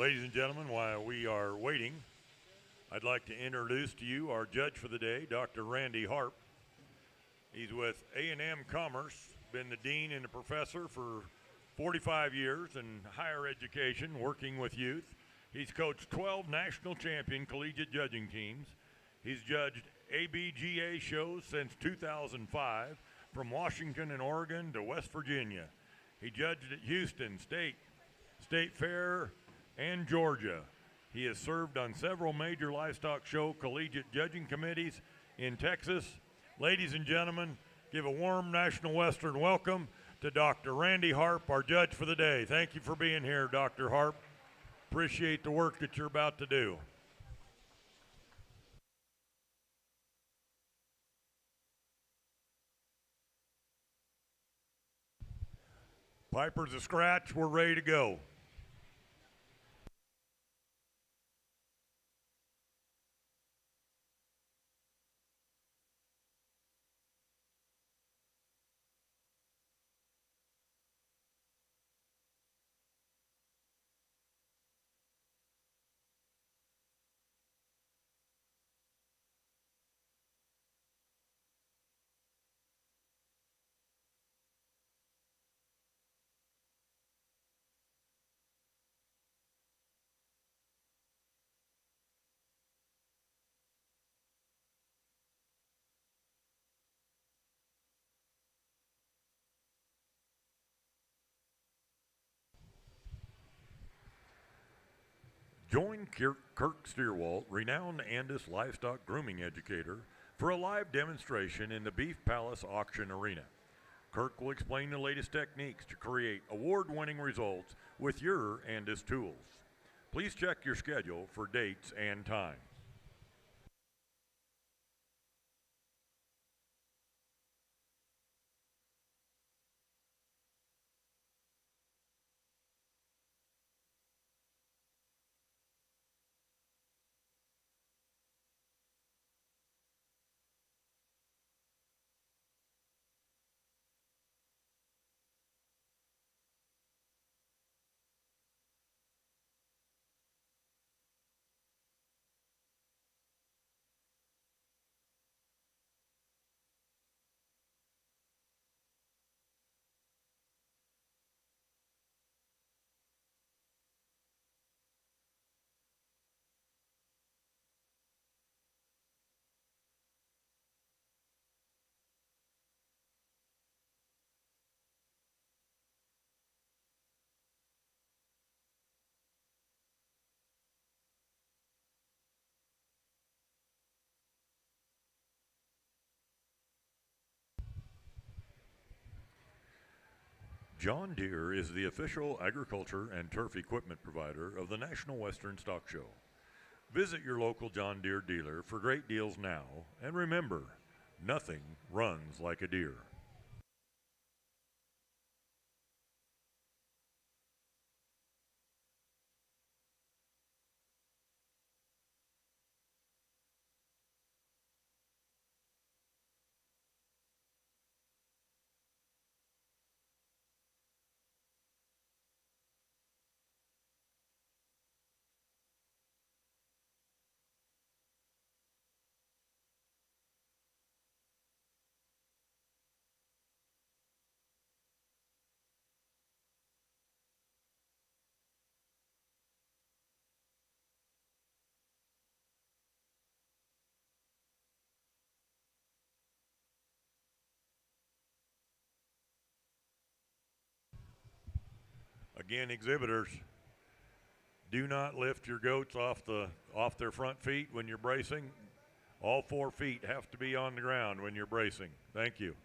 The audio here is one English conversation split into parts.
Ladies and gentlemen, while we are waiting, I'd like to introduce to you our judge for the day, Dr. Randy Harp. He's with A&M Commerce, been the dean and a professor for 45 years in higher education, working with youth. He's coached 12 national champion collegiate judging teams. He's judged ABGA shows since 2005, from Washington and Oregon to West Virginia. He judged at Houston, State Fair, and Georgia. He has served on several major livestock show collegiate judging committees in Texas. Ladies and gentlemen, give a warm National Western welcome to Dr. Randy Harp, our judge for the day. Thank you for being here, Dr. Harp. Appreciate the work that you're about to do. Piper's a scratch, we're ready to go. Join Kirk Steerwalt, renowned Andis livestock grooming educator, for a live demonstration in the Beef Palace Auction Arena. Kirk will explain the latest techniques to create award-winning results with your Andis tools. Please check your schedule for dates and times. John Deere is the official agriculture and turf equipment provider of the National Western Stock Show. Visit your local John Deere dealer for great deals now, and remember, nothing runs like a Deere. Again, exhibitors, do not lift your goats off their front feet when you're bracing. All 4 feet have to be on the ground when you're bracing. Thank you.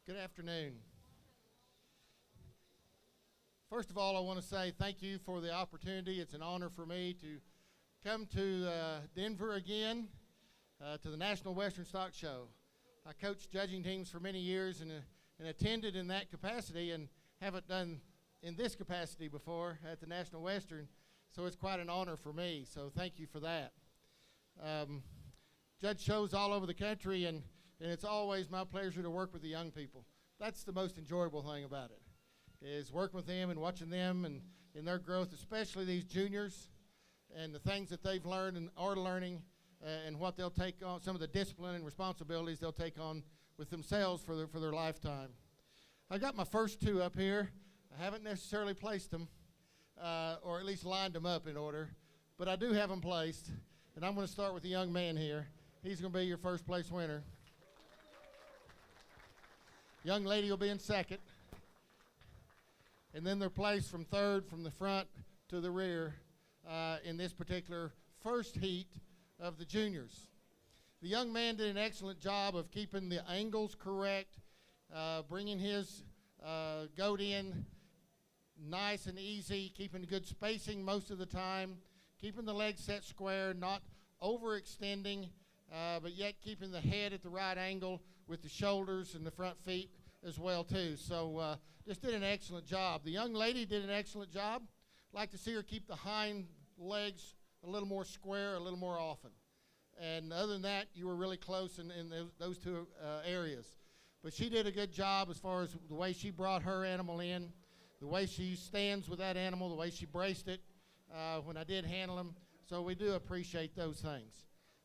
Good afternoon. First of all, I want to say thank you for the opportunity. It's an honor for me to come to Denver again to the National Western Stock Show. I coached judging teams for many years and attended in that capacity, and haven't done in this capacity before at the National Western, so it's quite an honor for me, so thank you for that. Judge shows all over the country, and it's always my pleasure to work with the young people. That's the most enjoyable thing about it, is working with them and watching them and in their growth, especially these juniors, and the things that they've learned and are learning, and what they'll take on, some of the discipline and responsibilities they'll take on with themselves for their lifetime. I got my first two up here. I haven't necessarily placed them, or at least lined them up in order, but I do have them placed, and I'm going to start with the young man here. He's going to be your first place winner. Young lady will be in second, and then they're placed from third from the front to the rear in this particular first heat of the juniors. The young man did an excellent job of keeping the angles correct, bringing his goat in nice and easy, keeping good spacing most of the time, keeping the legs set square, not overextending, but yet keeping the head at the right angle with the shoulders and the front feet as well too. So just did an excellent job. The young lady did an excellent job. Like to see her keep the hind legs a little more square, a little more often. And other than that, you were really close in those two areas. But she did a good job as far as the way she brought her animal in, the way she stands with that animal, the way she braced it when I did handle him. So we do appreciate those things.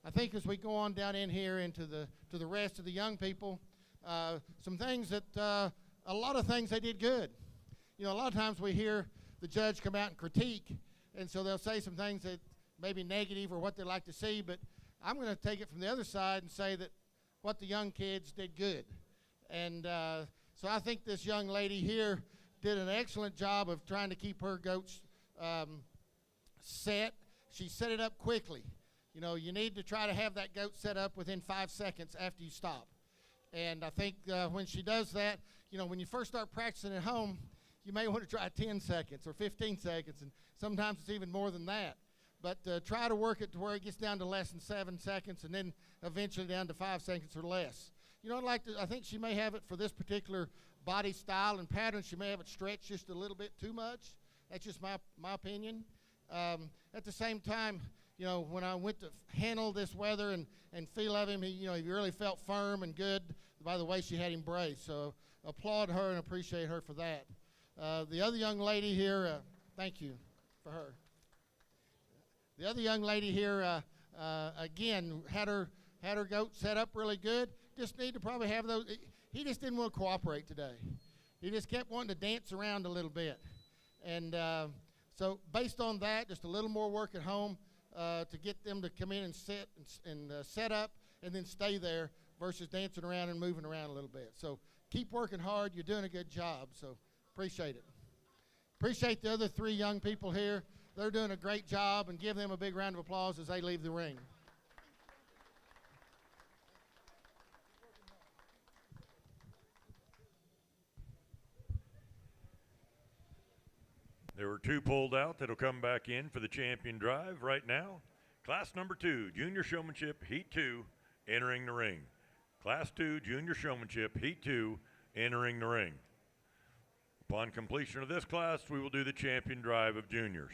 I think as we go on down in here into the rest of the young people, some things that, a lot of things they did good. You know, a lot of times we hear the judge come out and critique, and so they'll say some things that may be negative or what they'd like to see, but I'm going to take it from the other side and say that what the young kids did good. And so I think this young lady here did an excellent job of trying to keep her goats set. She set it up quickly. You know, you need to try to have that goat set up within 5 seconds after you stop. And I think when she does that, you know, when you first start practicing at home, you may want to try 10 seconds or 15 seconds, and sometimes it's even more than that. But try to work it to where it gets down to less than 7 seconds, and then eventually down to 5 seconds or less. You know, I think she may have it for this particular body style and pattern. She may have it stretched just a little bit too much. That's just my opinion. At the same time, you know, when I went to handle this weather and feel of him, he really felt firm and good by the way she had him braced. So applaud her and appreciate her for that. The other young lady here, thank you for her. The other young lady here, again, had her goat set up really good. Just need to probably have those. He just didn't want to cooperate today. He just kept wanting to dance around a little bit. And so based on that, just a little more work at home to get them to come in and sit and set up and then stay there versus dancing around and moving around a little bit. So keep working hard. You're doing a good job. So appreciate it. Appreciate the other three young people here. They're doing a great job, and give them a big round of applause as they leave the ring. There were two pulled out that'll come back in for the champion drive right now. Class number 2, Junior Showmanship, Heat 2, entering the ring. Class 2, Junior Showmanship, Heat 2, entering the ring. Upon completion of this class, we will do the champion drive of juniors.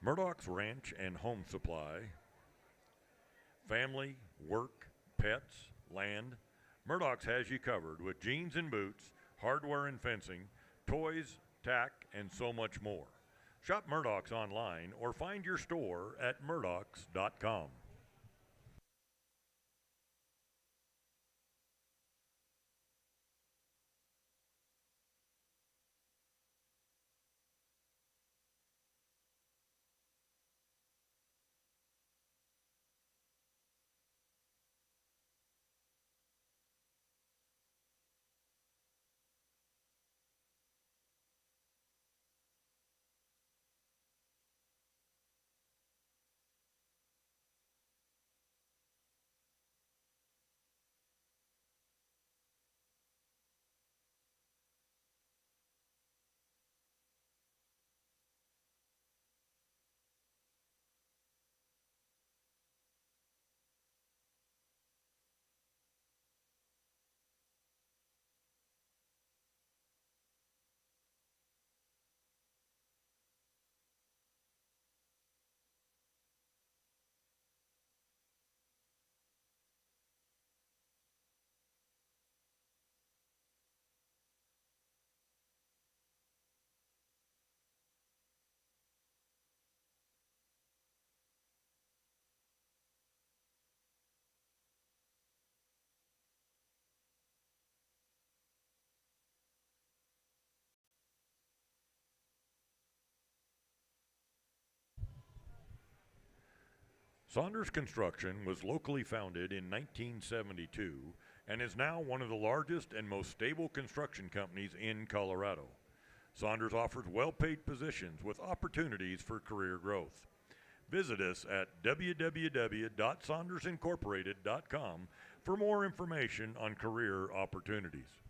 Murdoch's Ranch and Home Supply, family, work, pets, land. Murdoch's has you covered with jeans and boots, hardware and fencing, toys, tack, and so much more. Shop Murdoch's online or find your store at murdochs.com. Saunders Construction was locally founded in 1972 and is now one of the largest and most stable construction companies in Colorado. Saunders offers well-paid positions with opportunities for career growth. Visit us at www.saundersincorporated.com for more information on career opportunities.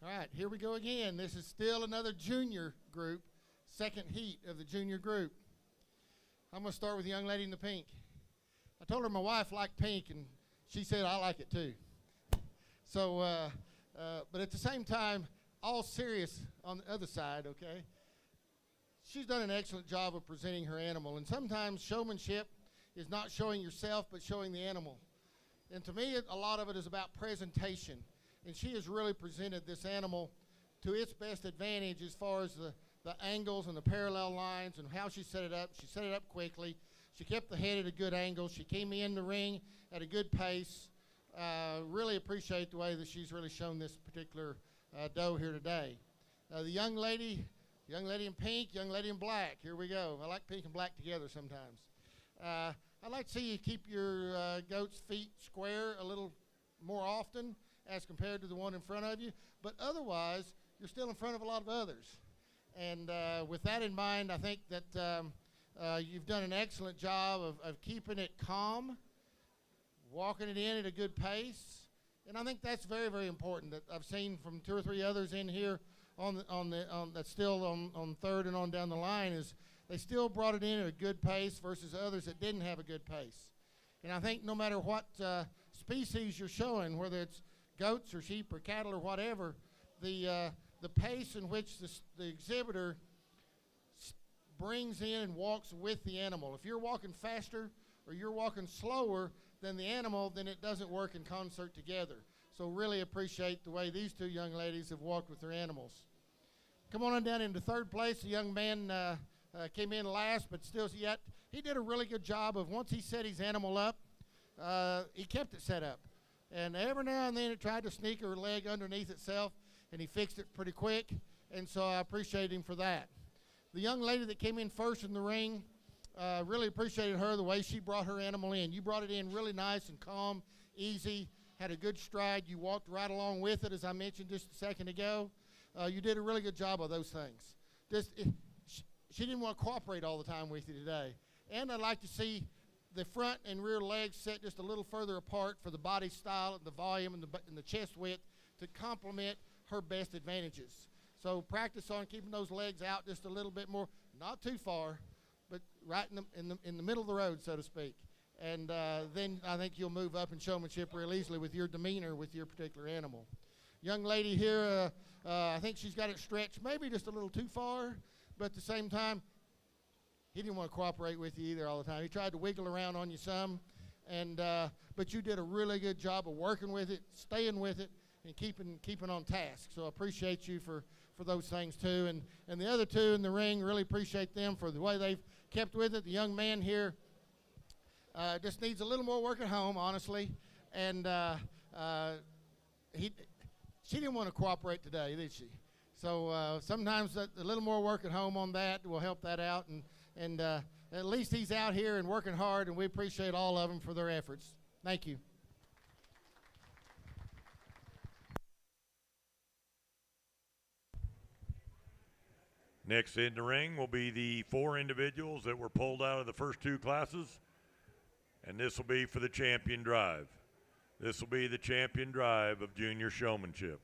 All right, here we go again. This is still another junior group, second heat of the junior group. I'm going to start with the young lady in the pink. I told her my wife liked pink, and she said I like it too. So But at the same time, all serious on the other side, okay? She's done an excellent job of presenting her animal, and sometimes showmanship is not showing yourself, but showing the animal. And to me, a lot of it is about presentation, and she has really presented this animal to its best advantage as far as the angles and the parallel lines and how she set it up. She set it up quickly. She kept the head at a good angle. She came in the ring at a good pace. Really appreciate the way that she's really shown this particular doe here today. The young lady in pink, young lady in black. Here we go. I like pink and black together sometimes. I'd like to see you keep your goat's feet square a little more often as compared to the one in front of you. But otherwise, you're still in front of a lot of others. And with that in mind, I think that you've done an excellent job of keeping it calm, walking it in at a good pace. And I think that's very, very important. That I've seen from 2 or 3 others in here that's still on third and on down the line is they still brought it in at a good pace versus others that didn't have a good pace. And I think no matter what species you're showing, whether it's goats or sheep or cattle or whatever, the pace in which the exhibitor brings in and walks with the animal. If you're walking faster or you're walking slower than the animal, then it doesn't work in concert together. So really appreciate the way these 2 young ladies have walked with their animals. Come on down into third place. The young man came in last, but still yet he did a really good job of once he set his animal up, he kept it set up. And every now and then it tried to sneak her leg underneath itself, and he fixed it pretty quick, and so I appreciate him for that. The young lady that came in first in the ring, really appreciated her, the way she brought her animal in. You brought it in really nice and calm, easy, had a good stride. You walked right along with it, as I mentioned just a second ago. You did a really good job of those things. She didn't want to cooperate all the time with you today. And I'd like to see the front and rear legs set just a little further apart for the body style and the volume and the chest width to complement her best advantages. So practice on keeping those legs out just a little bit more, not too far, but right in the middle of the road, so to speak. And then I think you'll move up in showmanship real easily with your demeanor with your particular animal. Young lady here, I think she's got it stretched maybe just a little too far, but at the same time, he didn't want to cooperate with you either all the time. He tried to wiggle around on you some, and but you did a really good job of working with it, staying with it, and keeping on task. So I appreciate you for those things too. And the other 2 in the ring, really appreciate them for the way they've kept with it. The young man here just needs a little more work at home, honestly. And she didn't want to cooperate today, did she? So sometimes a little more work at home on that will help that out. And at least he's out here and working hard, and we appreciate all of them for their efforts. Thank you. Next in the ring will be the 4 individuals that were pulled out of the first 2 classes, and this will be for the champion drive. This will be the champion drive of junior showmanship.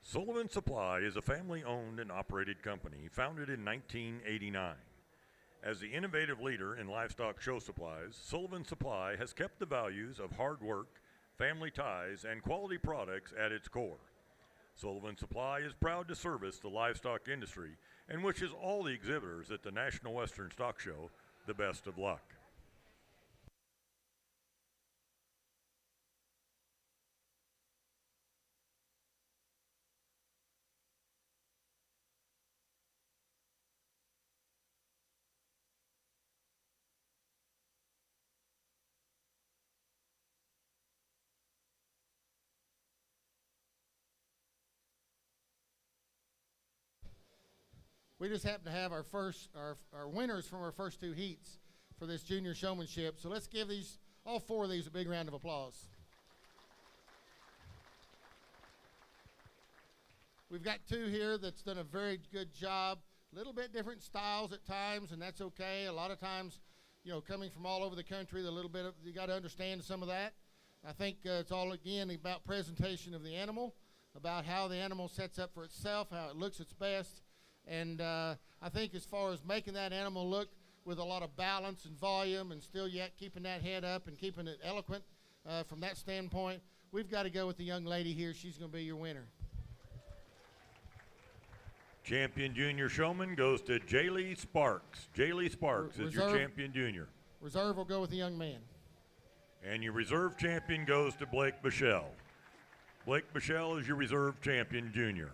Sullivan Supply is a family-owned and operated company founded in 1989. As the innovative leader in livestock show supplies, Sullivan Supply has kept the values of hard work, family ties, and quality products at its core. Sullivan Supply is proud to service the livestock industry and wishes all the exhibitors at the National Western Stock Show the best of luck. We just happen to have our winners from our first two heats for this junior showmanship. So let's give all four of these a big round of applause. We've got two here that's done a very good job. A little bit different styles at times, and that's okay. A lot of times, coming from all over the country, you got to understand some of that. I think it's all, again, about presentation of the animal, about how the animal sets up for itself, how it looks its best. And I think as far as making that animal look with a lot of balance and volume and still yet keeping that head up and keeping it eloquent from that standpoint, we've got to go with the young lady here. She's going to be your winner. Champion Junior Showman goes to Jaylee Sparks. Jaylee Sparks is your champion junior. Reserve will go with the young man. And your reserve champion goes to Blake Bichelle. Blake Bichelle is your reserve champion junior.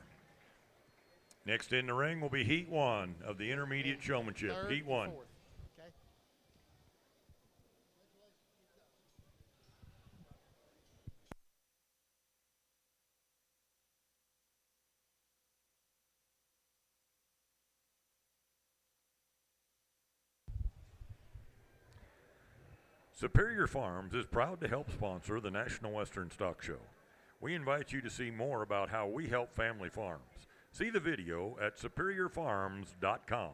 Next in the ring will be Heat 1 of the Intermediate Showmanship. Third, Heat 1. Fourth. Okay. Superior Farms is proud to help sponsor the National Western Stock Show. We invite you to see more about how we help family farms. See the video at superiorfarms.com.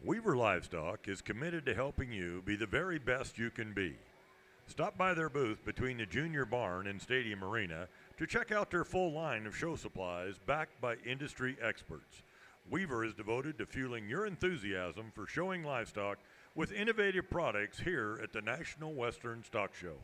Weaver Livestock is committed to helping you be the very best you can be. Stop by their booth between the Junior Barn and Stadium Arena to check out their full line of show supplies backed by industry experts. Weaver is devoted to fueling your enthusiasm for showing livestock with innovative products here at the National Western Stock Show.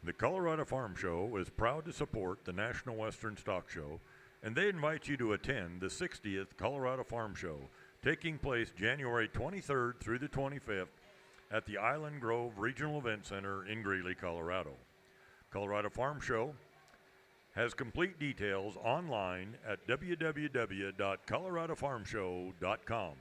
The Colorado Farm Show is proud to support the National Western Stock Show, and they invite you to attend the 60th Colorado Farm Show, taking place January 23rd through the 25th at the Island Grove Regional Event Center in Greeley, Colorado. Colorado Farm Show has complete details online at www.coloradofarmshow.com.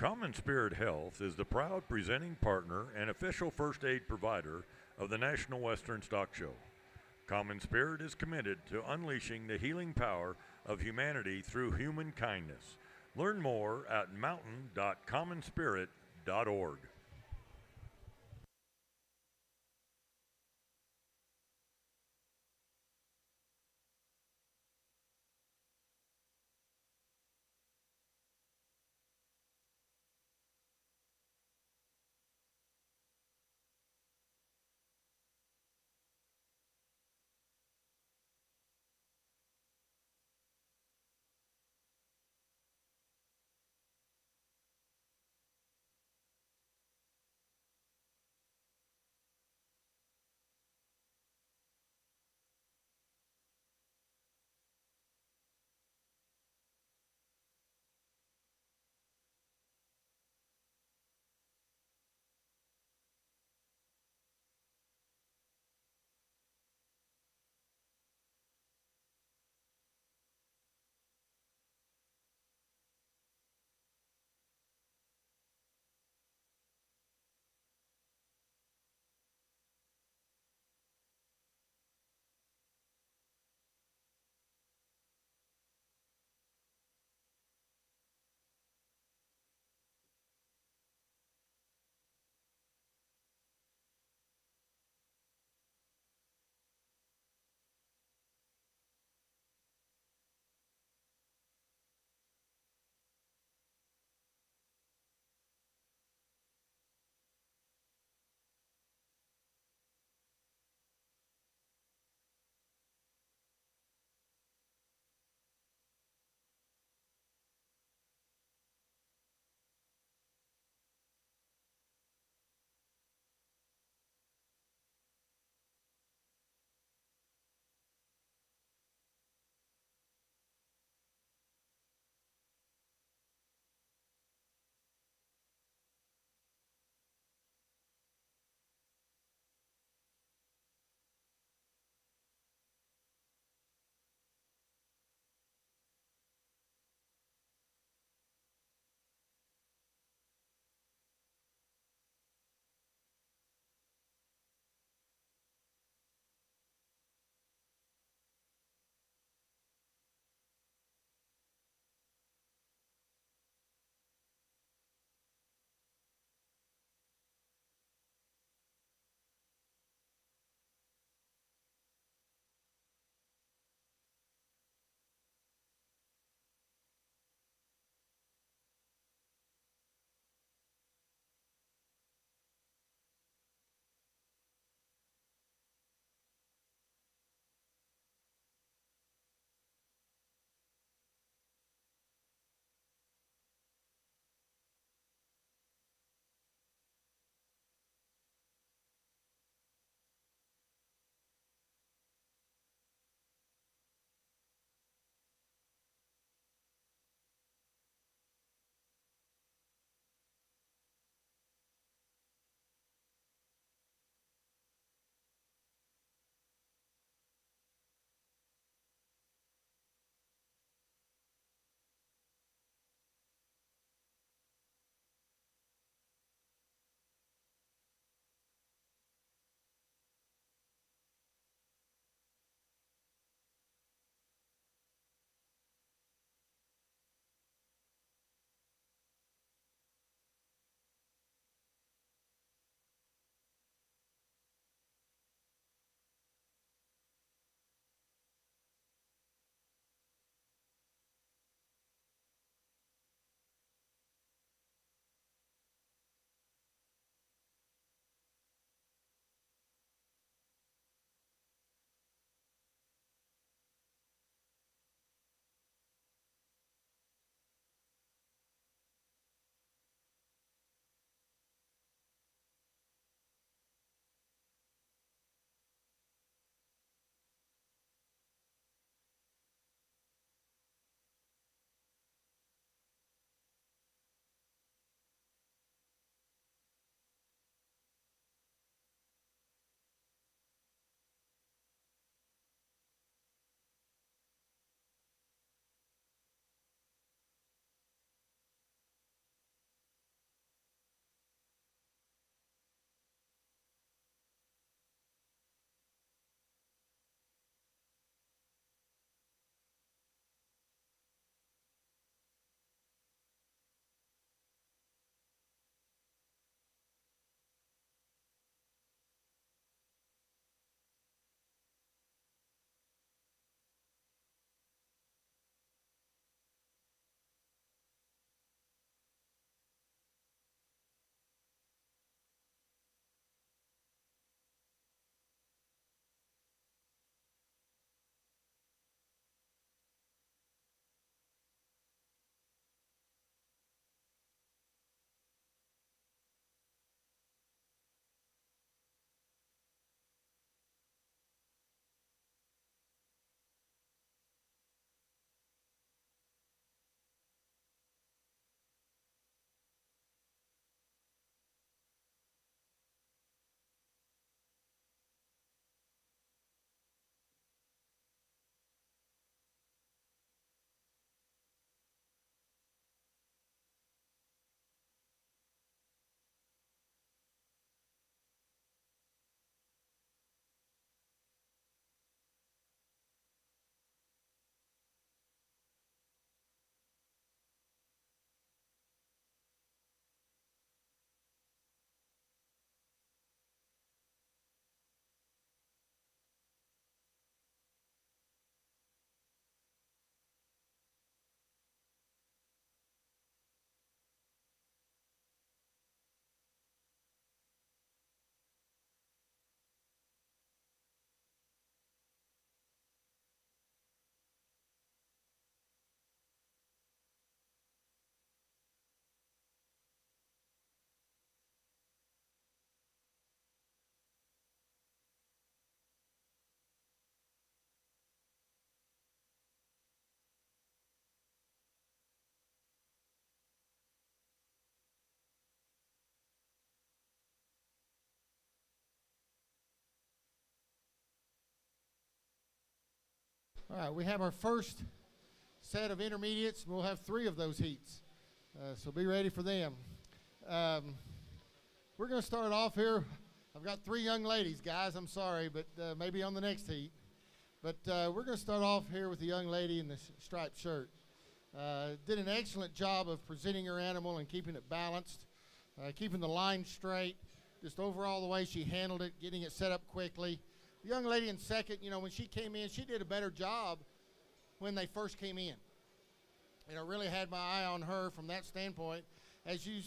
Common Spirit Health is the proud presenting partner and official first aid provider of the National Western Stock Show. Common Spirit is committed to unleashing the healing power of humanity through human kindness. Learn more at mountain.commonspirit.org. All right, we have our first set of intermediates, and we'll have 3 of those heats. So be ready for them. We're going to start off here. I've got 3 young ladies, guys. I'm sorry, but maybe on the next heat. But we're going to start off here with the young lady in the striped shirt. Did an excellent job of presenting her animal and keeping it balanced, keeping the line straight, just overall the way she handled it, getting it set up quickly. The young lady in second, you know, when she came in, she did a better job when they first came in. You know, really had my eye on her from that standpoint. As you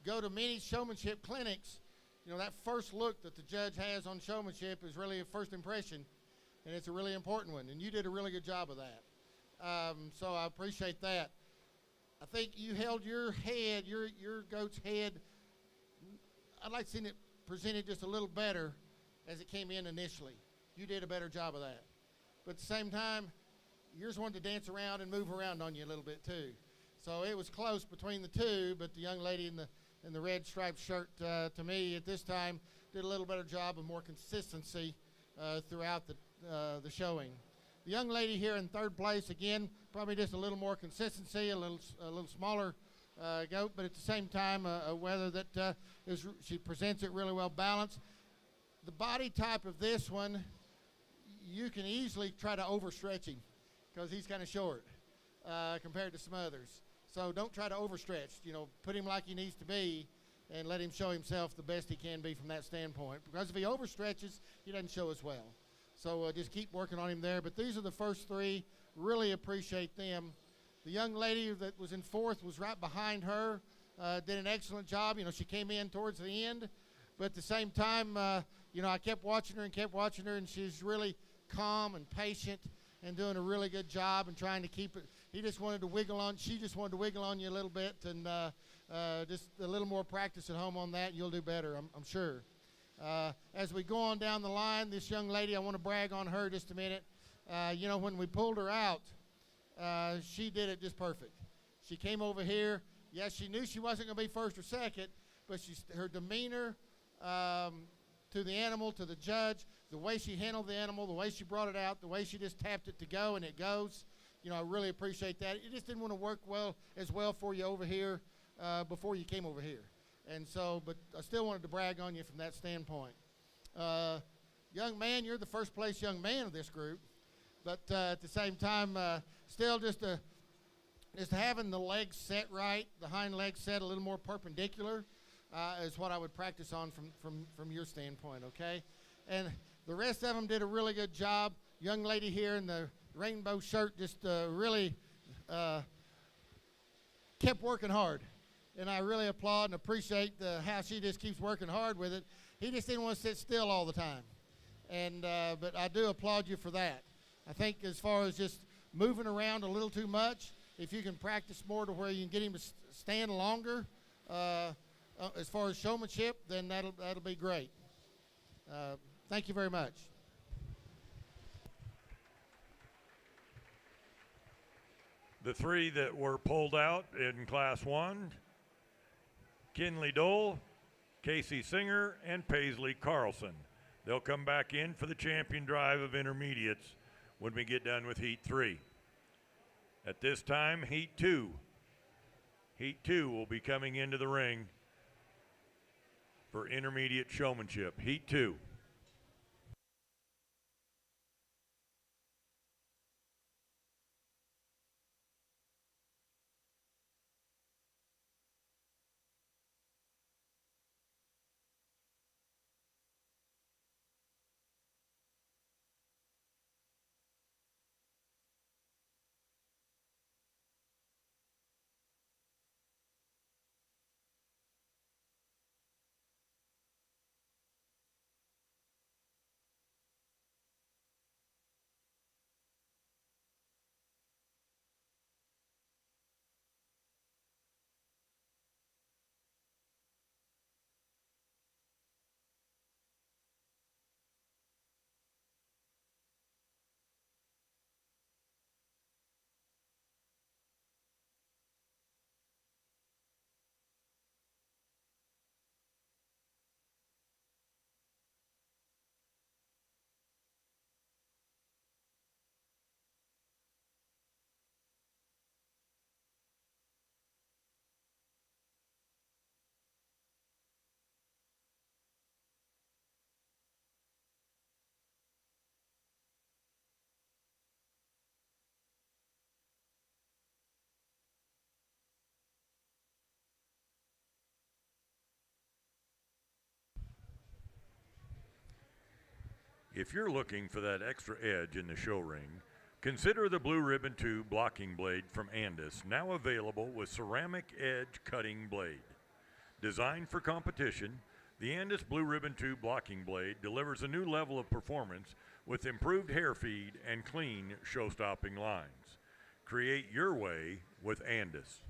go to many showmanship clinics, you know, that first look that the judge has on showmanship is really a first impression, and it's a really important one, and you did a really good job of that. So I appreciate that. I think you held your head, your goat's head, I'd like to see it presented just a little better as it came in initially. You did a better job of that. But at the same time, yours wanted to dance around and move around on you a little bit too. So it was close between the 2, but the young lady in the red striped shirt, to me at this time, did a little better job of more consistency throughout the showing. The young lady here in third place, again, probably just a little more consistency, a little smaller goat, but at the same time, a wether that she presents it really well balanced. The body type of this one, you can easily try to overstretch him because he's kind of short compared to some others. So don't try to overstretch. You know, put him like he needs to be and let him show himself the best he can be from that standpoint. Because if he overstretches, he doesn't show as well. So just keep working on him there. But these are the first 3. Really appreciate them. The young lady that was in fourth was right behind her. Did an excellent job. You know, she came in towards the end. But at the same time, you know, I kept watching her, and she's really calm and patient and doing a really good job and trying to keep it. She just wanted to wiggle on you a little bit, and just a little more practice at home on that, you'll do better, I'm sure. As we go on down the line, this young lady, I want to brag on her just a minute. You know, when we pulled her out, she did it just perfect. She came over here. Yes, she knew she wasn't going to be first or second, but her demeanor to the animal, to the judge, the way she handled the animal, the way she brought it out, the way she just tapped it to go and it goes, you know, I really appreciate that. It just didn't want to work as well for you over here before you came over here. And so, but I still wanted to brag on you from that standpoint. Young man, you're the first place young man of this group, but at the same time, still just having the legs set right, the hind legs set a little more perpendicular, is what I would practice on from your standpoint, okay? And the rest of them did a really good job. Young lady here in the rainbow shirt just really kept working hard. And I really applaud and appreciate how she just keeps working hard with it. He just didn't want to sit still all the time. And but I do applaud you for that. I think as far as just moving around a little too much, if you can practice more to where you can get him to stand longer, as far as showmanship, then that'll be great. Thank you very much. The 3 that were pulled out in Class 1, Kinley Dole, Casey Singer, and Paisley Carlson. They'll come back in for the champion drive of intermediates when we get done with Heat 3. At this time, Heat 2. Heat 2 will be coming into the ring for intermediate showmanship. Heat 2. If you're looking for that extra edge in the show ring, consider the Blue Ribbon 2 blocking blade from Andis, now available with ceramic edge cutting blade. Designed for competition, the Andis Blue Ribbon 2 blocking blade delivers a new level of performance with improved hair feed and clean show-stopping lines. Create your way with Andis.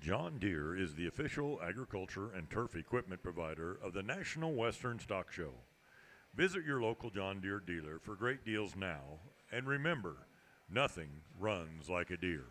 John Deere is the official agriculture and turf equipment provider of the National Western Stock Show. Visit your local John Deere dealer for great deals now, and remember, nothing runs like a Deere.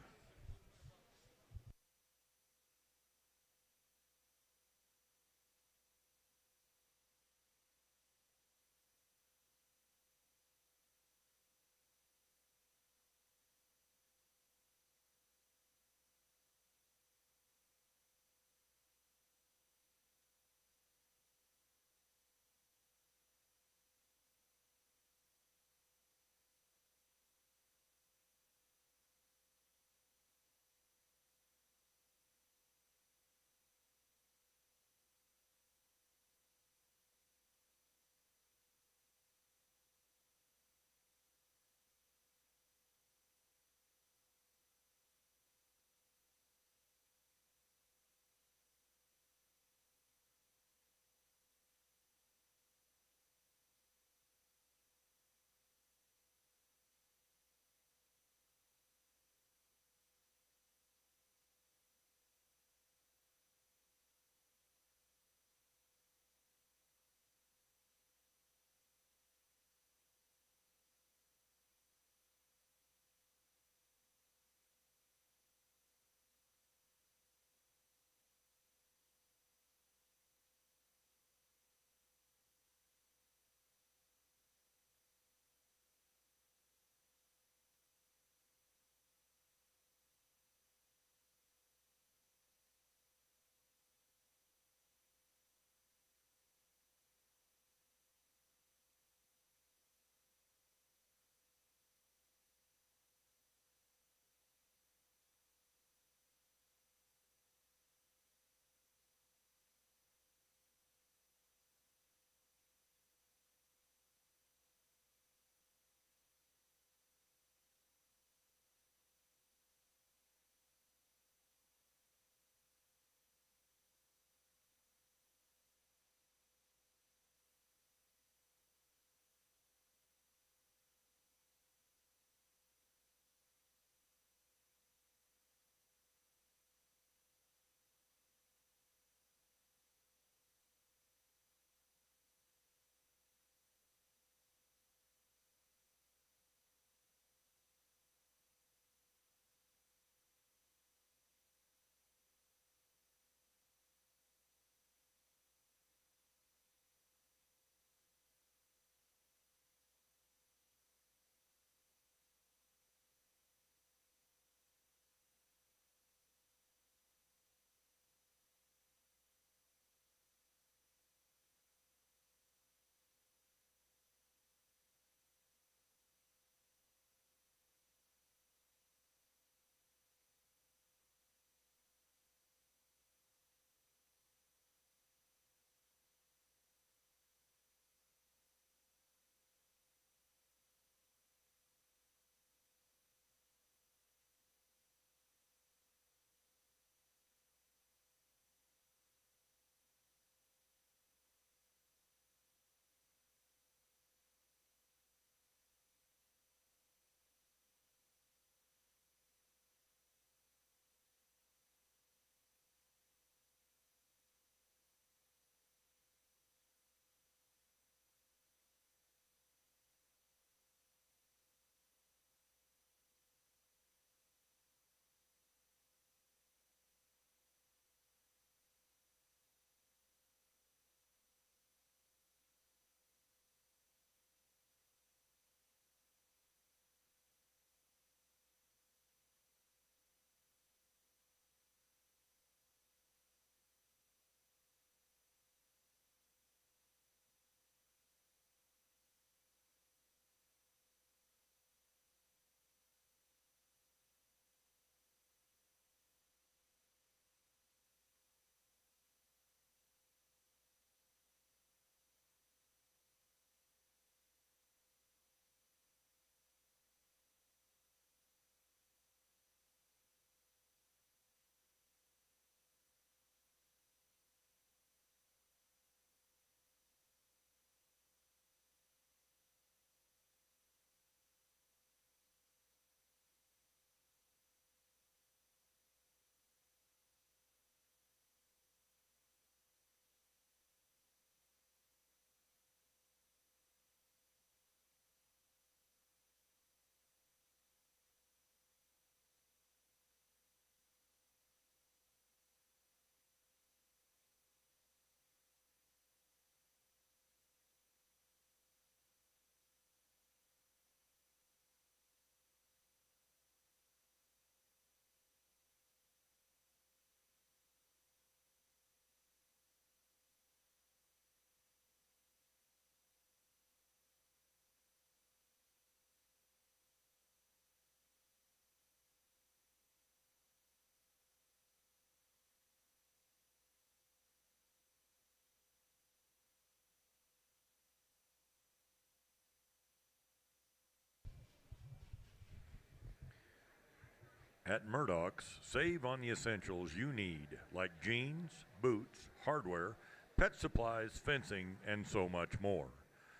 At Murdoch's, save on the essentials you need, like jeans, boots, hardware, pet supplies, fencing, and so much more.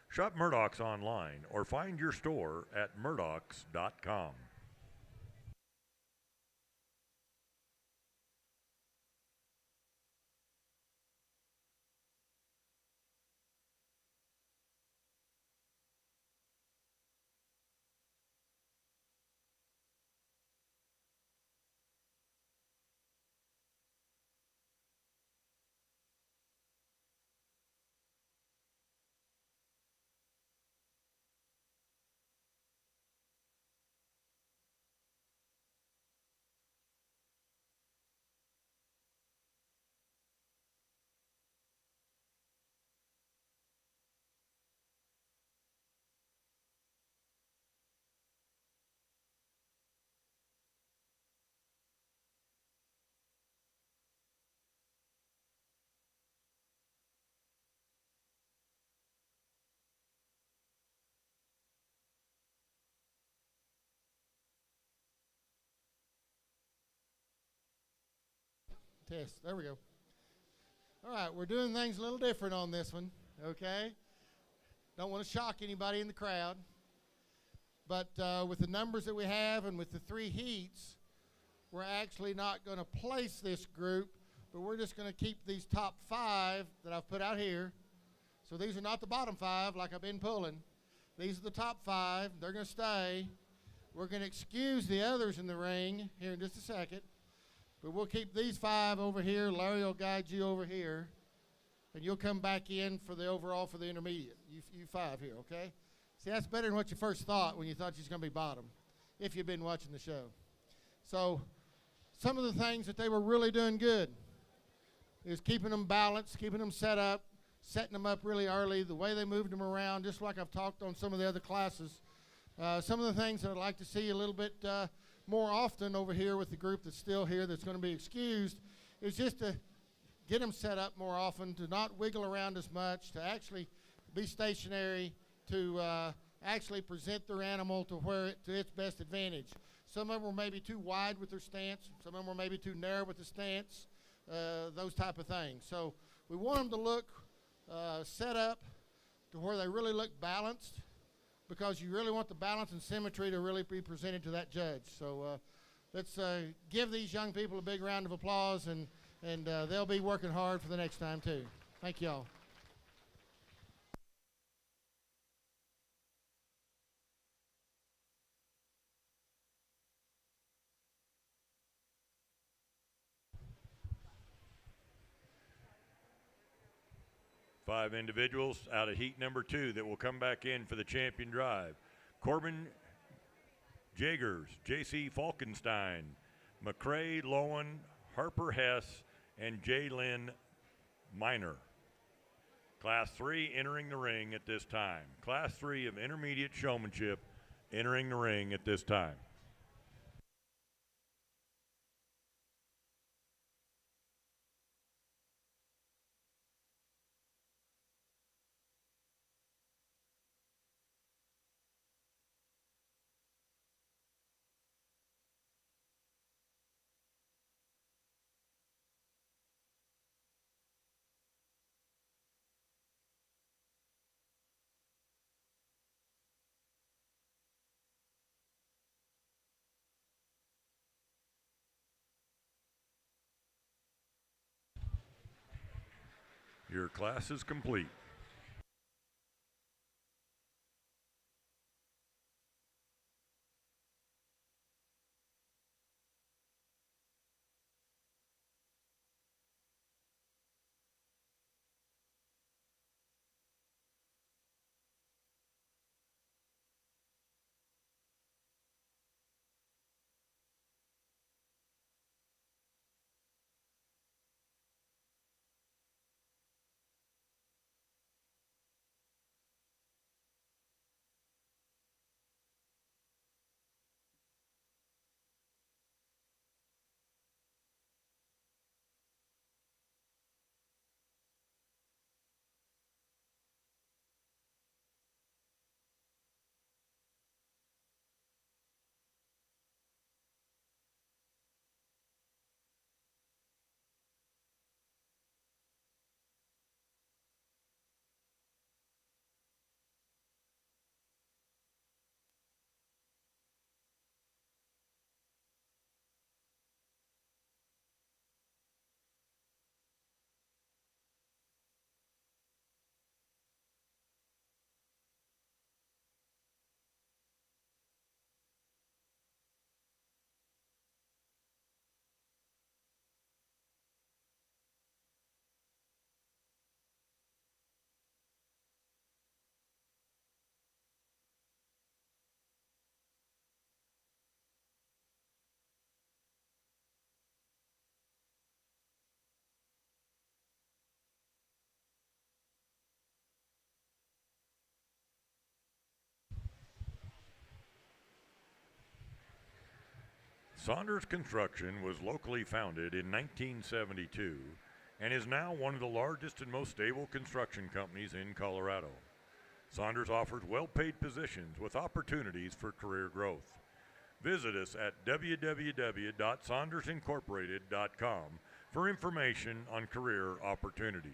Shop Murdoch's online or find your store at murdochs.com. Test. There we go. All right, we're doing things a little different on this one, okay? Don't want to shock anybody in the crowd. But with the numbers that we have and with the 3 heats, we're actually not going to place this group, but we're just going to keep these top 5 that I've put out here. So these are not the bottom 5 like I've been pulling. These are the top 5. They're going to stay. We're going to excuse the others in the ring here in just a second. But we'll keep these 5 over here. Larry will guide you over here. And you'll come back in for the overall for the intermediate. You 5 here, okay? See, that's better than what you first thought when you thought you was going to be bottom, if you've been watching the show. So some of the things that they were really doing good is keeping them balanced, keeping them set up, setting them up really early, the way they moved them around, just like I've talked on some of the other classes. Some of the things that I'd like to see a little bit more often over here with the group that's still here that's going to be excused is just to get them set up more often, to not wiggle around as much, to actually be stationary, to actually present their animal to its best advantage. Some of them were maybe too wide with their stance. Some of them were maybe too narrow with the stance, those type of things. So we want them to look set up to where they really look balanced, because you really want the balance and symmetry to really be presented to that judge. So let's give these young people a big round of applause, and they'll be working hard for the next time too. Thank y'all. Five individuals out of heat number 2 that will come back in for the champion drive. Corbin Jagers, J.C. Falkenstein, McCrae Lowen, Harper Hess, and Jalen Miner. Class 3 entering the ring at this time. Class 3 of intermediate showmanship entering the ring at this time. Your class is complete. Saunders Construction was locally founded in 1972 and is now one of the largest and most stable construction companies in Colorado. Saunders offers well-paid positions with opportunities for career growth. Visit us at www.saundersincorporated.com for information on career opportunities.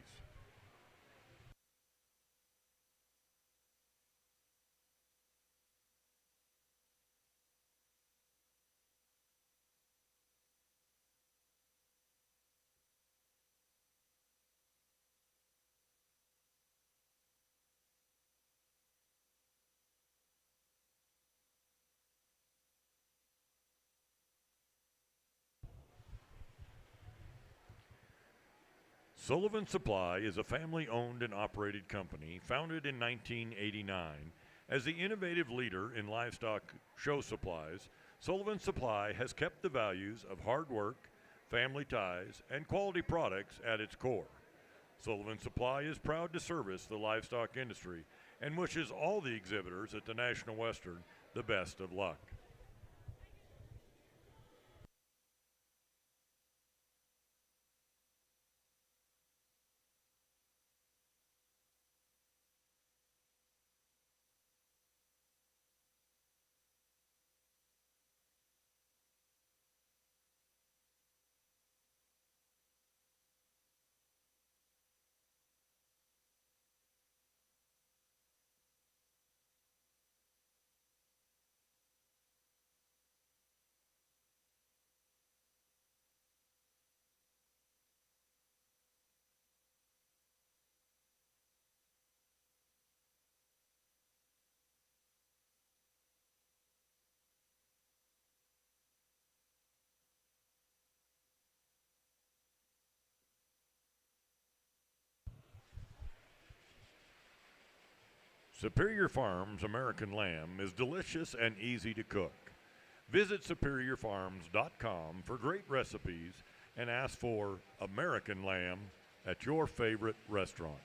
Sullivan Supply is a family-owned and operated company founded in 1989. As the innovative leader in livestock show supplies, Sullivan Supply has kept the values of hard work, family ties, and quality products at its core. Sullivan Supply is proud to service the livestock industry and wishes all the exhibitors at the National Western the best of luck. Superior Farms American Lamb is delicious and easy to cook. Visit superiorfarms.com for great recipes and ask for American Lamb at your favorite restaurant.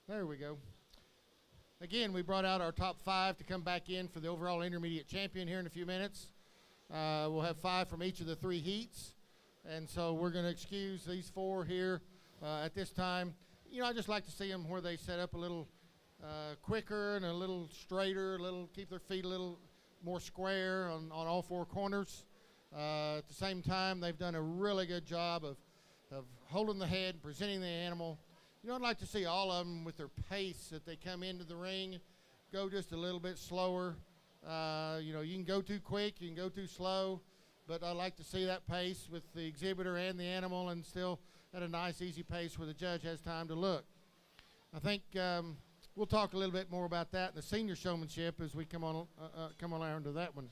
There we go. Again, we brought out our top 5 to come back in for the overall intermediate champion here in a few minutes. We'll have 5 from each of the 3 heats. And so we're going to excuse these 4 here at this time. You know, I just like to see them where they set up a little quicker and a little straighter, keep their feet a little more square on all 4 corners. At the same time, they've done a really good job of holding the head, presenting the animal. You know, I'd like to see all of them with their pace that they come into the ring go just a little bit slower. You know, you can go too quick, you can go too slow, but I like to see that pace with the exhibitor and the animal and still at a nice, easy pace where the judge has time to look. I think we'll talk a little bit more about that in the senior showmanship as we come on around to that one.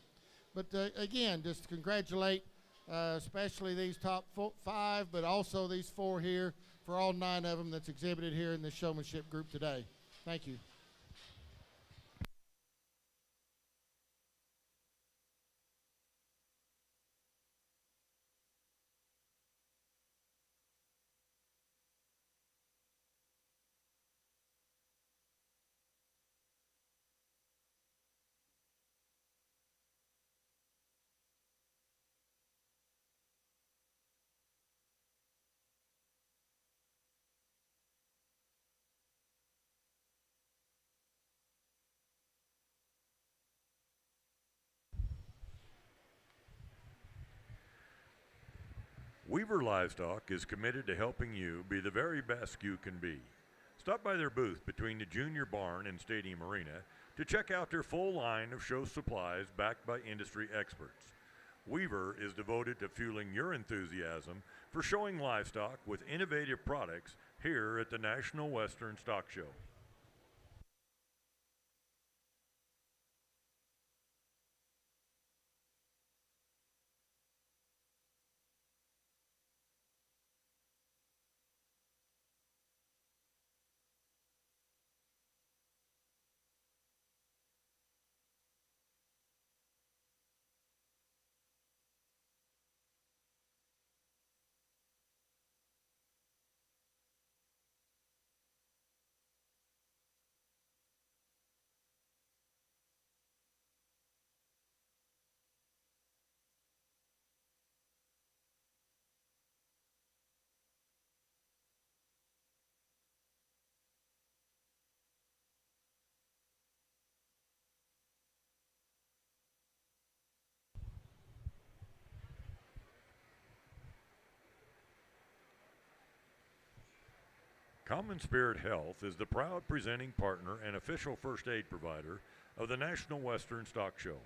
But again, just congratulate especially these top 5, but also these 4 here for all 9 of them that's exhibited here in the showmanship group today. Thank you. Weaver Livestock is committed to helping you be the very best you can be. Stop by their booth between the Junior Barn and Stadium Arena to check out their full line of show supplies backed by industry experts. Weaver is devoted to fueling your enthusiasm for showing livestock with innovative products here at the National Western Stock Show. Common Spirit Health is the proud presenting partner and official first aid provider of the National Western Stock Show.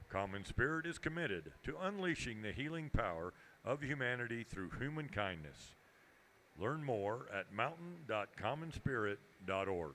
Common Spirit is committed to unleashing the healing power of humanity through human kindness. Learn more at mountain.commonspirit.org.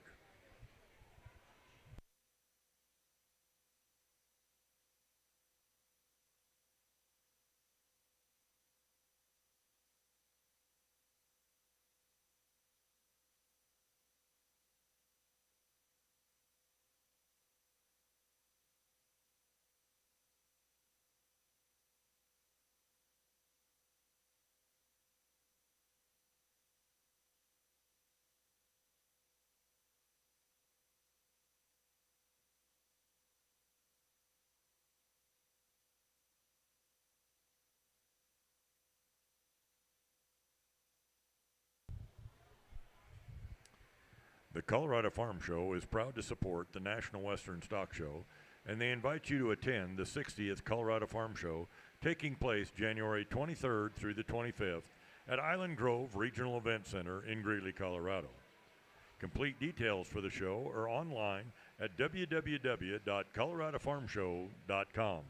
The Colorado Farm Show is proud to support the National Western Stock Show, and they invite you to attend the 60th Colorado Farm Show taking place January 23rd through the 25th at Island Grove Regional Event Center in Greeley, Colorado. Complete details for the show are online at www.coloradofarmshow.com.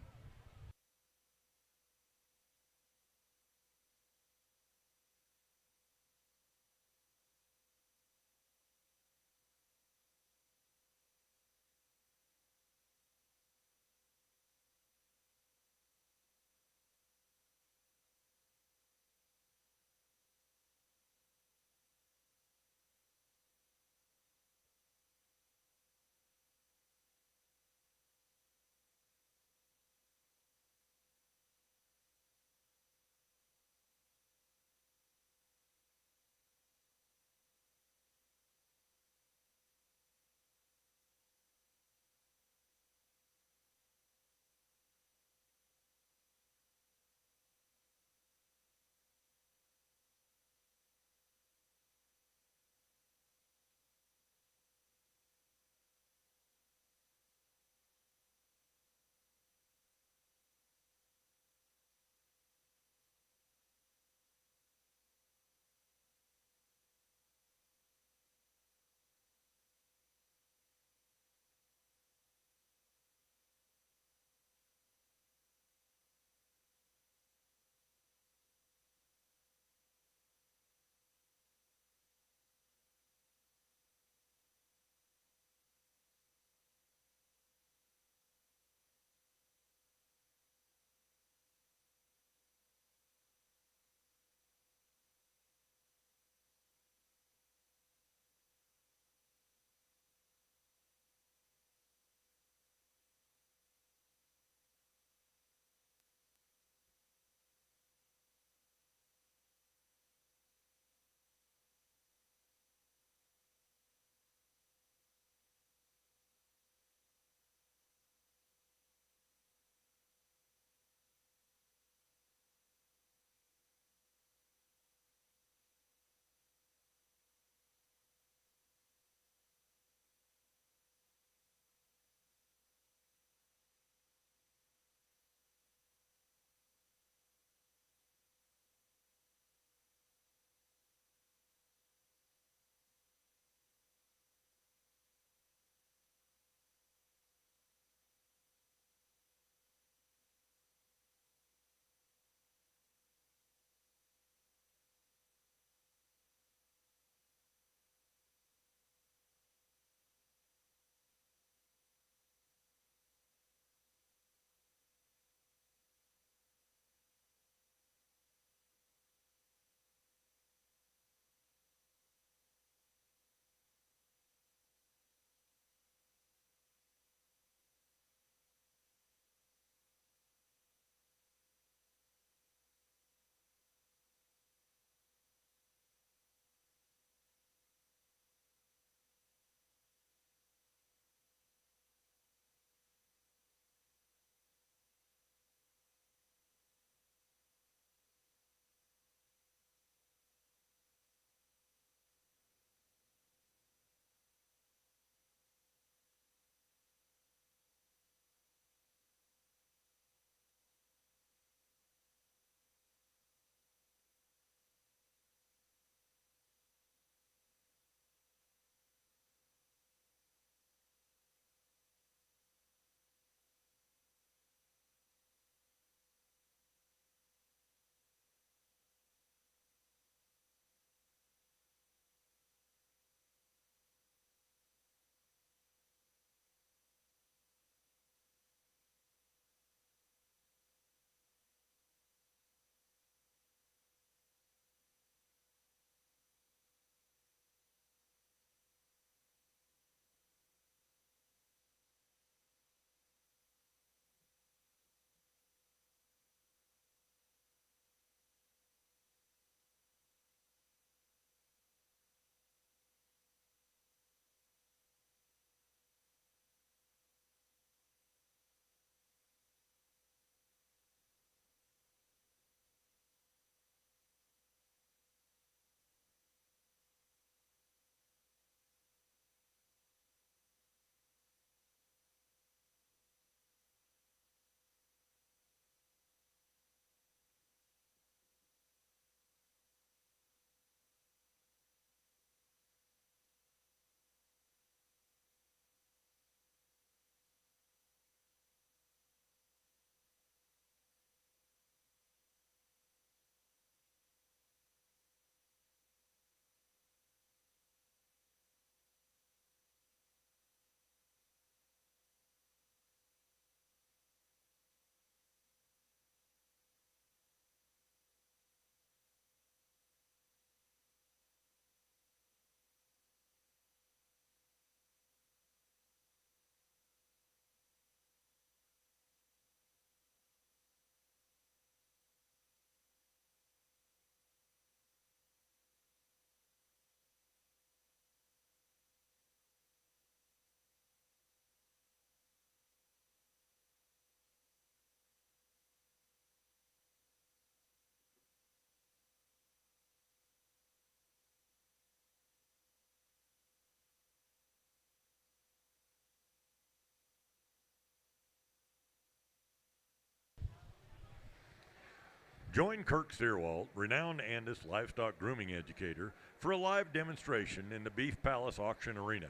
Join Kirk Searwalt, renowned Andis livestock grooming educator, for a live demonstration in the Beef Palace Auction Arena.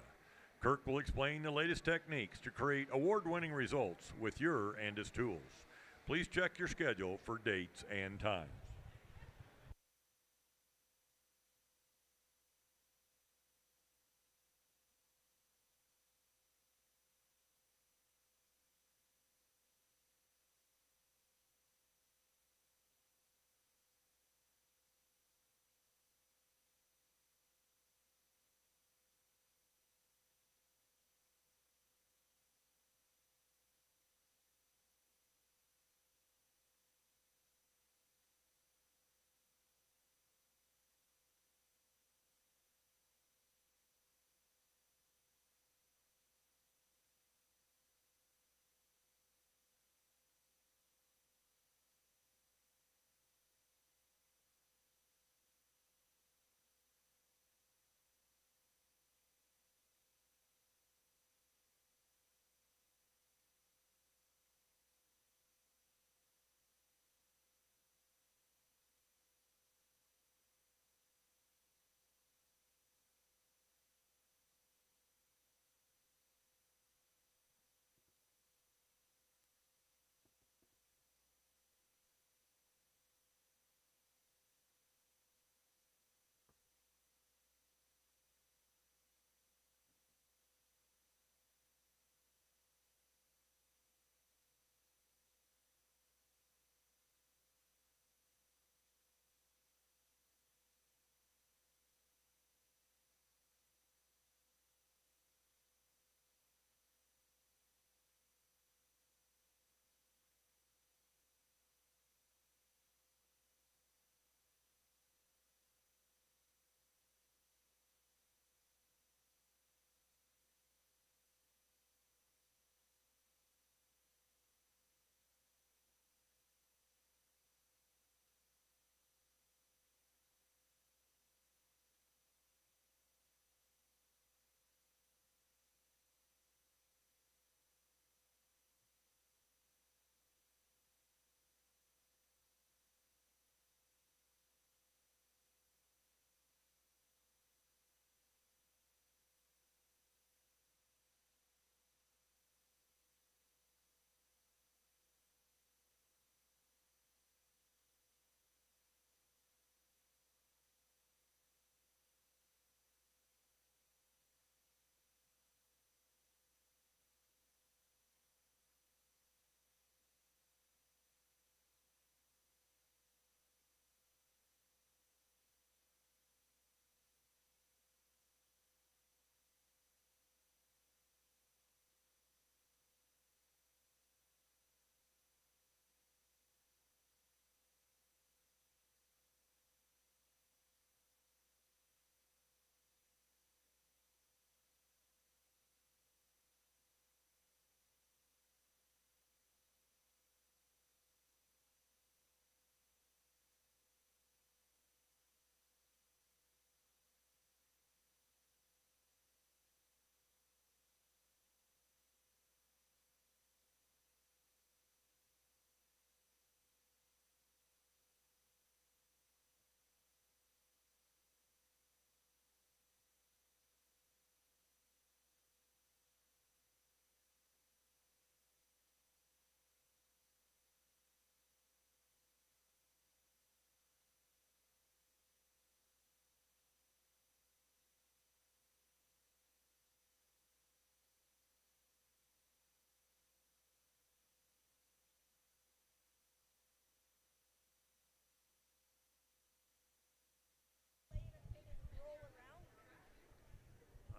Kirk will explain the latest techniques to create award-winning results with your Andis tools. Please check your schedule for dates and times.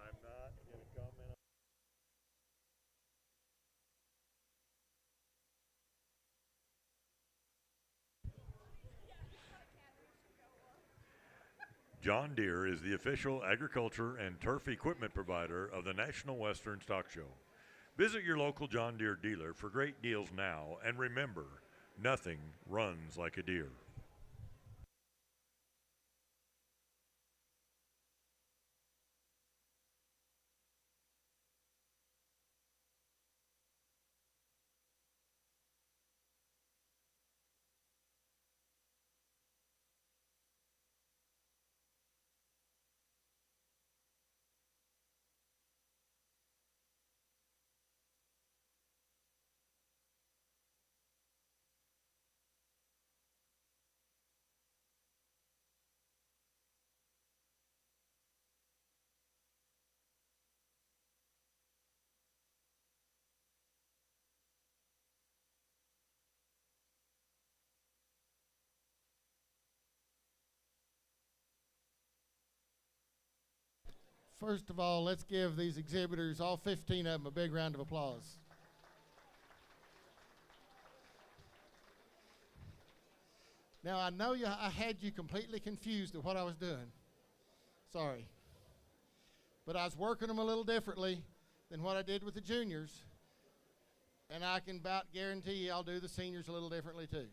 I'm not going to comment. John Deere is the official agriculture and turf equipment provider of the National Western Stock Show. Visit your local John Deere dealer for great deals now, and remember, nothing runs like a Deere. First of all, let's give these exhibitors, all 15 of them, a big round of applause. Now, I know I had you completely confused at what I was doing. Sorry. But I was working them a little differently than what I did with the juniors. And I can about guarantee you I'll do the seniors a little differently too.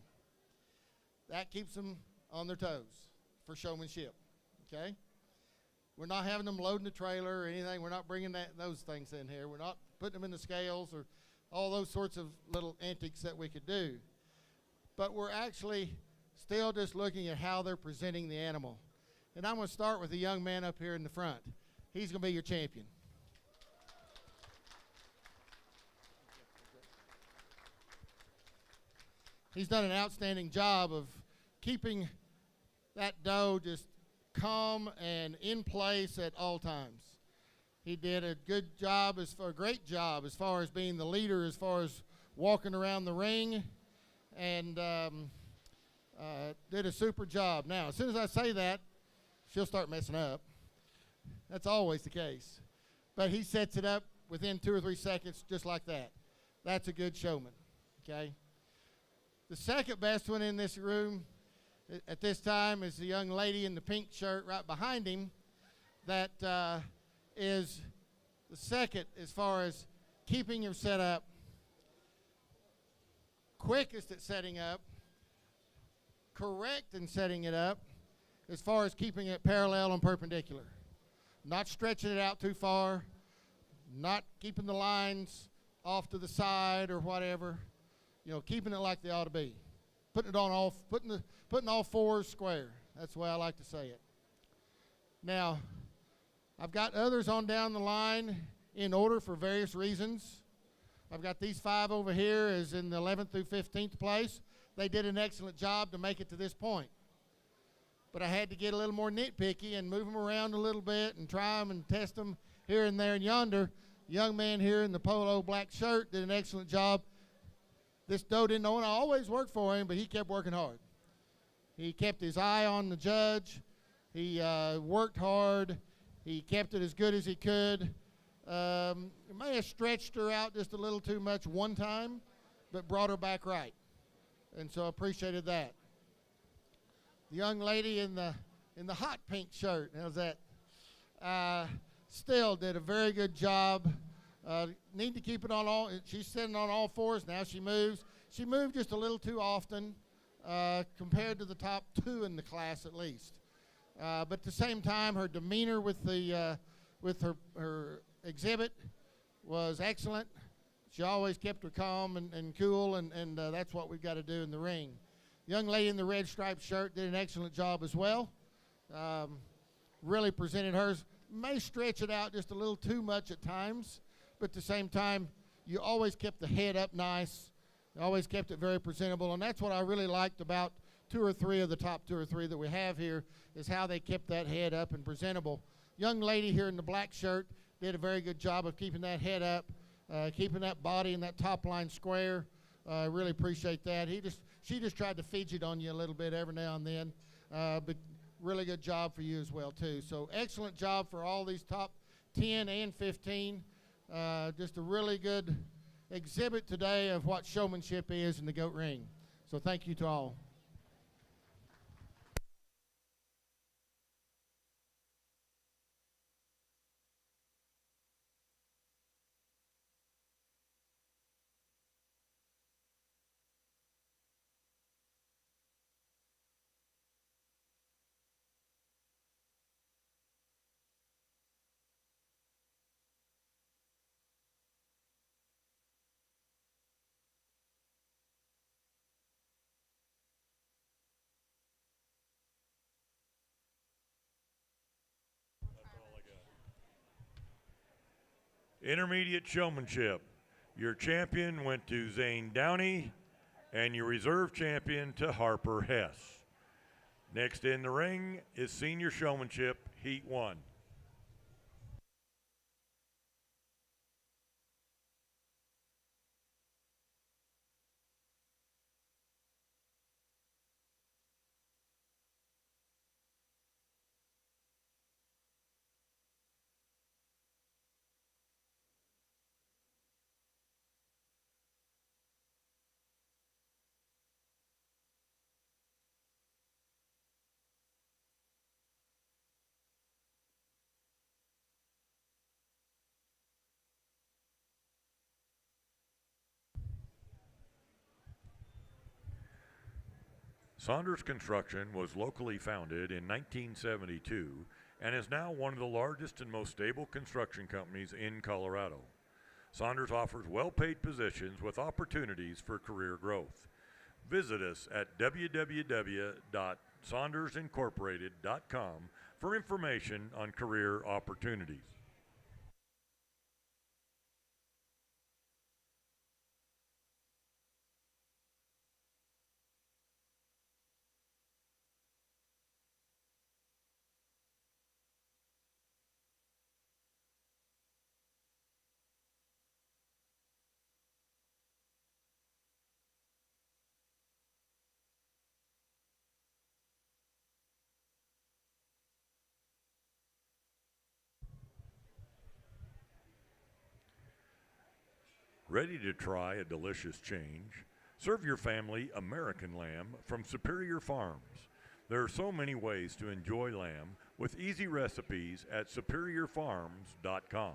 That keeps them on their toes for showmanship, okay? We're not having them loading the trailer or anything. We're not bringing those things in here. We're not putting them in the scales or all those sorts of little antics that we could do. But we're actually still just looking at how they're presenting the animal. And I'm going to start with the young man up here in the front. He's going to be your champion. He's done an outstanding job of keeping that doe just calm and in place at all times. He did a good job, a great job as far as being the leader, as far as walking around the ring, and did a super job. Now, as soon as I say that, she'll start messing up. That's always the case. But he sets it up within 2 or 3 seconds just like that. That's a good showman, okay? The second best one in this room at this time is the young lady in the pink shirt right behind him. That is the second as far as keeping him set up, quickest at setting up, correct in setting it up, as far as keeping it parallel and perpendicular. Not stretching it out too far, not keeping the lines off to the side or whatever. You know, keeping it like they ought to be. Putting all fours square. That's the way I like to say it. Now, I've got others on down the line in order for various reasons. I've got these 5 over here as in the 11th through 15th place. They did an excellent job to make it to this point. But I had to get a little more nitpicky and move them around a little bit and try them and test them here and there and yonder. The young man here in the polo black shirt did an excellent job. This doe didn't know, and I always worked for him, but he kept working hard. He kept his eye on the judge. He worked hard. He kept it as good as he could. May have stretched her out just a little too much one time, but brought her back right. And so I appreciated that. The young lady in the hot pink shirt, how's that? Still did a very good job. Need to keep it on all. She's sitting on all fours now. She moves. She moved just a little too often compared to the top 2 in the class at least. But at the same time, her demeanor with her exhibit was excellent. She always kept her calm and cool, and that's what we've got to do in the ring. The young lady in the red striped shirt did an excellent job as well. Really presented hers. May stretch it out just a little too much at times. But at the same time, you always kept the head up nice. You always kept it very presentable. And that's what I really liked about 2 or 3 of the top 2 or 3 that we have here, is how they kept that head up and presentable. Young lady here in the black shirt did a very good job of keeping that head up, keeping that body and that top line square. I really appreciate that. She just tried to fidget on you a little bit every now and then. But really good job for you as well, too. So excellent job for all these top 10 and 15. Just a really good exhibit today of what showmanship is in the goat ring. So thank you to all. Intermediate showmanship. Your champion went to Zane Downey, and your reserve champion to Harper Hess. Next in the ring is senior showmanship, Heat 1. Saunders Construction was locally founded in 1972 and is now one of the largest and most stable construction companies in Colorado. Saunders offers well-paid positions with opportunities for career growth. Visit us at www.saundersincorporated.com for information on career opportunities. Ready to try a delicious change? Serve your family American lamb from Superior Farms. There are so many ways to enjoy lamb with easy recipes at superiorfarms.com.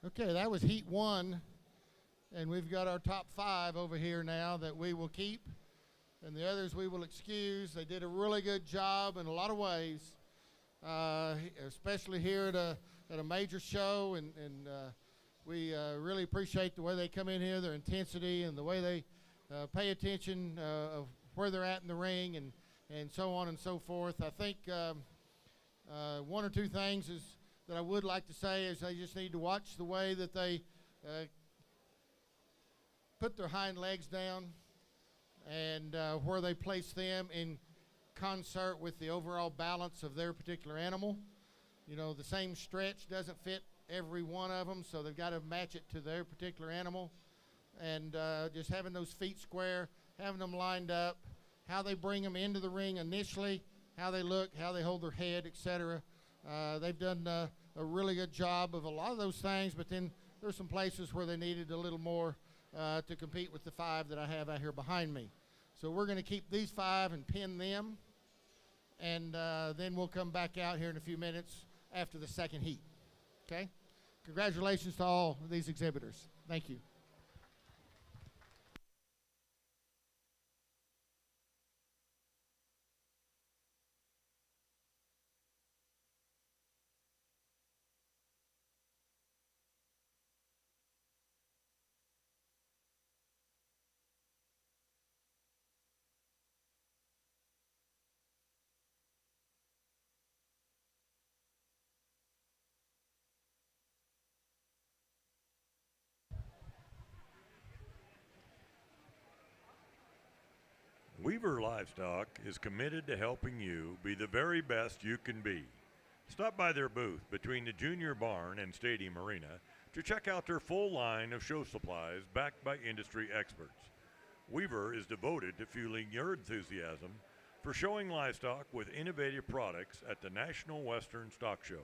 Okay, that was heat one, and we've got our top 5 over here now that we will keep, and the others we will excuse. They did a really good job in a lot of ways, especially here at a major show, and we really appreciate the way they come in here, their intensity, and the way they pay attention of where they're at in the ring, and so on and so forth. I think one or two things that I would like to say is they just need to watch the way that they put their hind legs down and where they place them in concert with the overall balance of their particular animal. You know, the same stretch doesn't fit every one of them, so they've got to match it to their particular animal. And just having those feet square, having them lined up, how they bring them into the ring initially, how they look, how they hold their head, etc. They've done a really good job of a lot of those things, but then there's some places where they needed a little more to compete with the 5 that I have out here behind me. So we're going to keep these 5 and pin them, and then we'll come back out here in a few minutes after the second heat. Okay? Congratulations to all of these exhibitors. Thank you. Weaver Livestock is committed to helping you be the very best you can be. Stop by their booth between the Junior Barn and Stadium Arena to check out their full line of show supplies backed by industry experts. Weaver is devoted to fueling your enthusiasm for showing livestock with innovative products at the National Western Stock Show.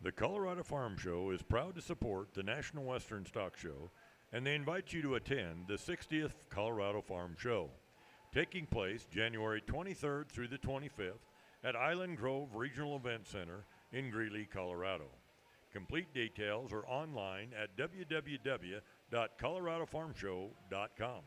The Colorado Farm Show is proud to support the National Western Stock Show, and they invite you to attend the 60th Colorado Farm Show, taking place January 23rd through the 25th at Island Grove Regional Event Center in Greeley, Colorado. Complete details are online at www.coloradofarmshow.com.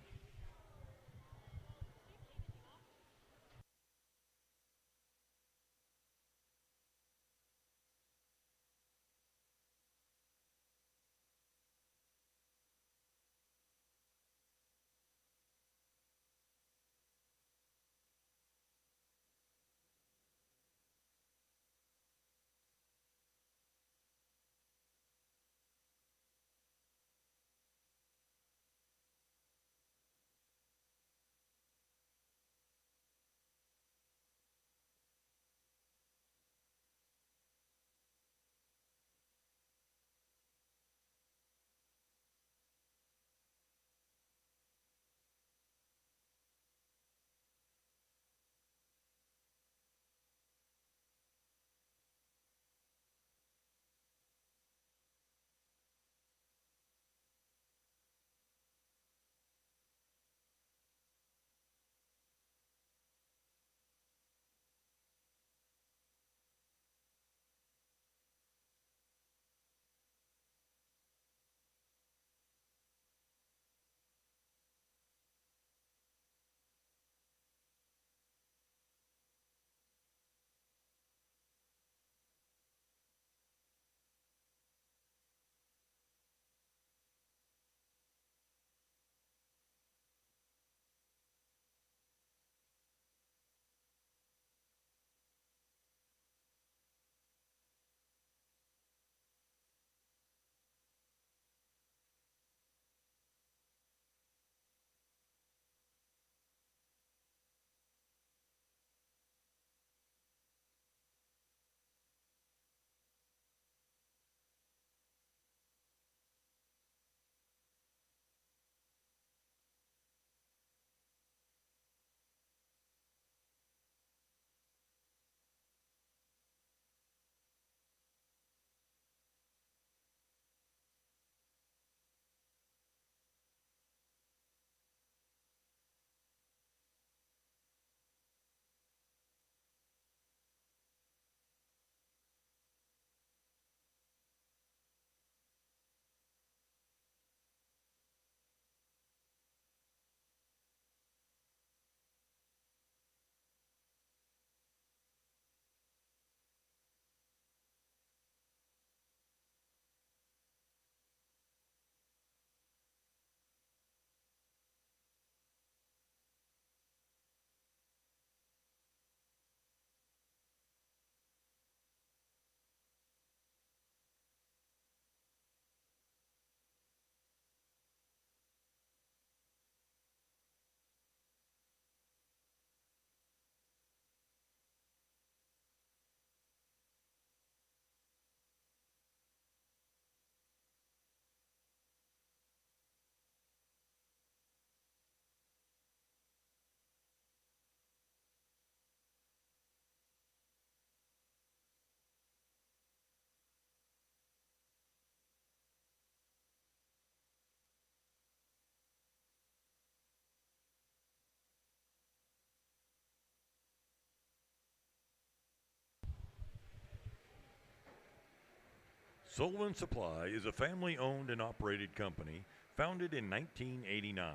Sullivan Supply is a family-owned and operated company founded in 1989.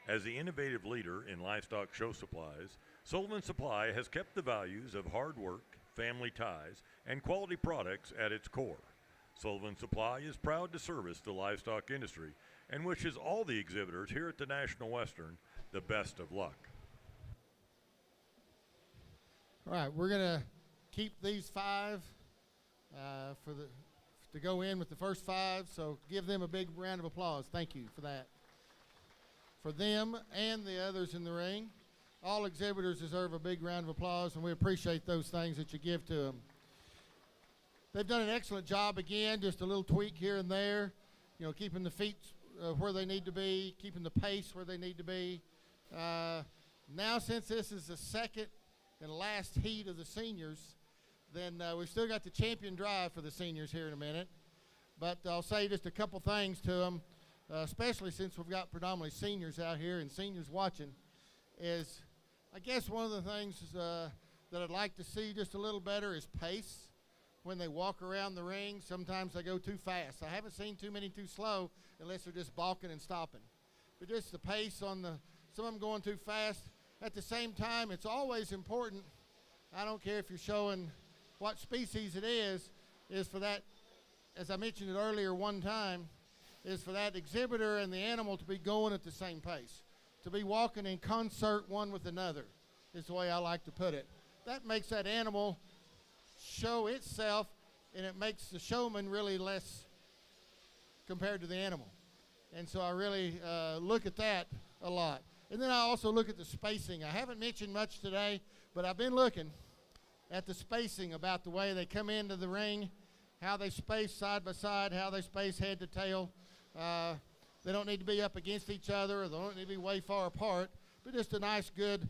As the innovative leader in livestock show supplies, Sullivan Supply has kept the values of hard work, family ties, and quality products at its core. Sullivan Supply is proud to service the livestock industry and wishes all the exhibitors here at the National Western the best of luck. All right, we're going to keep these five to go in with the first five, so give them a big round of applause. Thank you for that. For them and the others in the ring, all exhibitors deserve a big round of applause, and we appreciate those things that you give to them. They've done an excellent job again, just a little tweak here and there, keeping the feet where they need to be, keeping the pace where they need to be. Now, since this is the second and last heat of the seniors, then we've still got the champion drive for the seniors here in a minute. But I'll say just a couple things to them, especially since we've got predominantly seniors out here and seniors watching, is I guess one of the things that I'd like to see just a little better is pace. When they walk around the ring, sometimes they go too fast. I haven't seen too many too slow unless they're just balking and stopping. But just the pace on some of them going too fast. At the same time, it's always important, I don't care if you're showing what species it is for that, as I mentioned it earlier one time, is for that exhibitor and the animal to be going at the same pace, to be walking in concert one with another, is the way I like to put it. That makes that animal show itself, and it makes the showman really less compared to the animal. And so I really look at that a lot. And then I also look at the spacing. I haven't mentioned much today, but I've been looking at the spacing about the way they come into the ring, how they space side by side, how they space head to tail. They don't need to be up against each other, or they don't need to be way far apart, but just a nice, good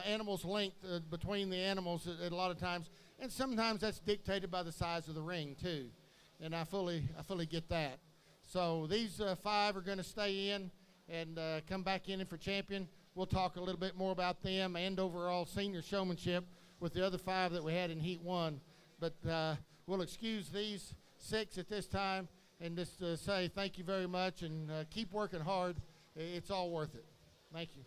animal's length between the animals at a lot of times. And sometimes that's dictated by the size of the ring, too. And I fully get that. So these five are going to stay in and come back in for champion. We'll talk a little bit more about them and overall senior showmanship with the other five that we had in Heat 1. But we'll excuse these six at this time and just say thank you very much and keep working hard. It's all worth it. Thank you.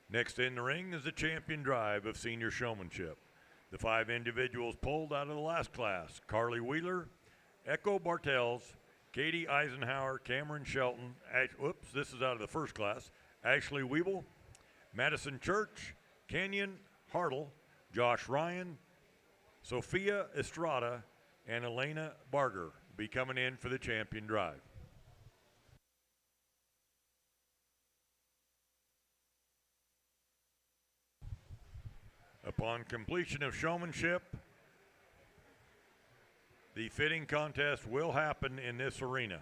Next in the ring is the champion drive of senior showmanship. The five individuals pulled out of the last class: Carly Wheeler, Echo Bartels, Katie Eisenhower, Cameron Shelton, this is out of the first class, Ashley Weeble, Madison Church, Kenyon Hartle, Josh Ryan, Sophia Estrada, and Elena Barger be coming in for the champion drive. Upon completion of showmanship, the fitting contest will happen in this arena.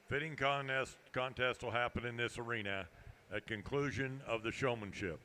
Fitting contest will happen in this arena at conclusion of the showmanship.